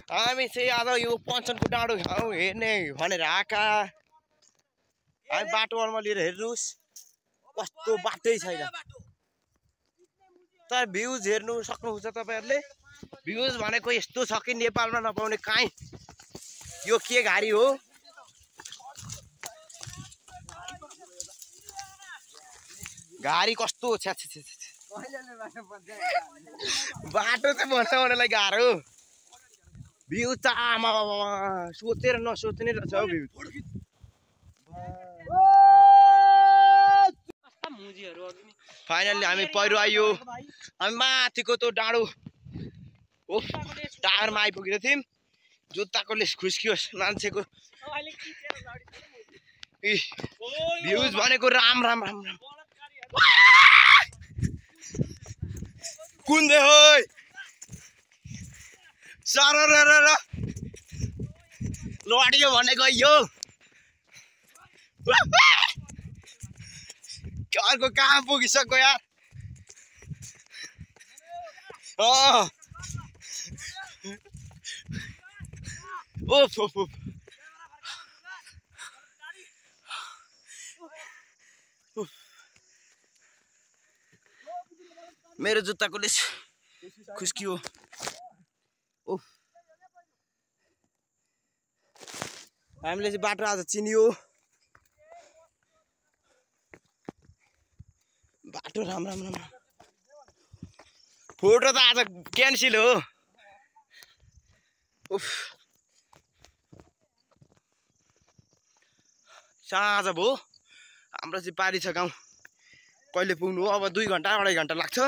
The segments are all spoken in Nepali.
हामी चाहिँ आज यो पञ्चनको डाँडो ठाउँ हेर्ने भनेर आएका। हामी बाटोमा लिएर हेर्नुहोस् कस्तो बाटै छैन, तर भ्युज हेर्नु सक्नुहुन्छ तपाईँहरूले। भ्युज भनेको यस्तो छ कि नेपालमा नपाउने काहीँ। यो के गाडी हो? गाडी कस्तो छ्या बाटो चाहिँ बनाउनलाई गाह्रो। भ्यू त आमा सोचेर नसोच्ने रहेछ हौ भ्यू। फाइनली हामी पहिरो आयो। हामी माथिको त्यो डाँडो टारमा आइपुगेको थियौँ। जुत्ताको लेस खुस्कियोस् मान्छेको। भ्युज भनेको राम राम राम राम। कुन दे हो सर लडियो भनेको यो अर्को कहाँ पुगिसक्यो यार। ओफ ओफ ओफ मेरो जुत्ताको लेस खुस्कियो। ओफ हामीले चाहिँ बाटो आज चिनियो। बाटो राम राम राम। फोटो त आज क्यान्सिल हो। उफ साँझ भयो। हाम्रो चाहिँ पारी छ गाउँ। कहिले पुग्नु हो? अब 2 घन्टा 2.5 घन्टा लाग्छ।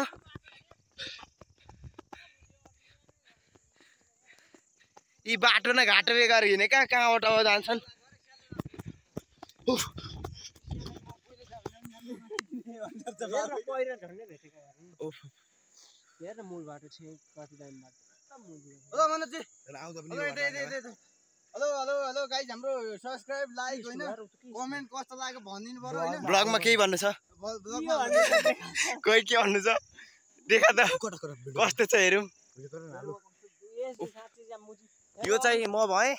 यी बाटो न घाटो बेगर हिँडेका कहाँबाट अब जान्छन्। हेलो हेलो हेलो गाइज, हाम्रो सब्स्क्राइब लाइक होइन कमेन्ट कस्तो लाग्यो भनिदिनु पर्यो होइन। ब्लगमा केही भन्नु छ? कोही के भन्नु छ? देखा त कस्तो छ हेरौँ। यो चाहिँ म भएँ,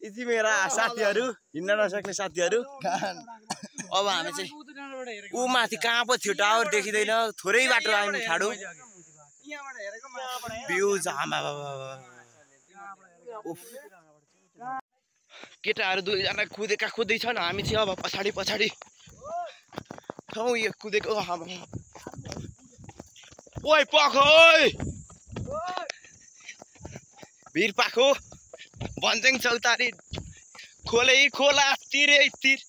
यति मेरा साथीहरू, हिँड्न नसक्ने साथीहरू। अब हामी चाहिँ ऊ माथि कहाँ पो थियो टावर देखिँदैन, थोरै बाटो आउनु ठाडो। भ्युज आमा केटाहरू 2 जना कुदेका कुदै छन्। हामी चाहिँ अब पछाडि पछाडि ठाउँ यो कुदेको। ओइ पख ओइ भिर पाखो भन्छन् चौतारी खोलै खोला तिरै तिर।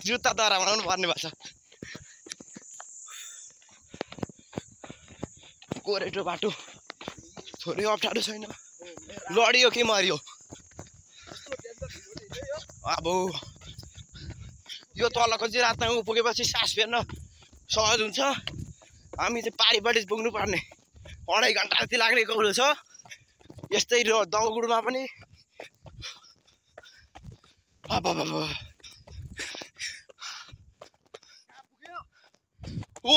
जुत्ता दरा बनाउनु पर्ने भएको छ। कोरेटो बाटो थोरै अप्ठ्यारो छैन। लडियो कि मरियो अब। यो तलको चाहिँ रातमा पुगेपछि सास फेर्न सहज हुन्छ। हामी चाहिँ पारिपट्टि पुग्नु पर्ने 2.5 घन्टा जति लाग्ने कौलो छ। यस्तै दौडमा पनि ओ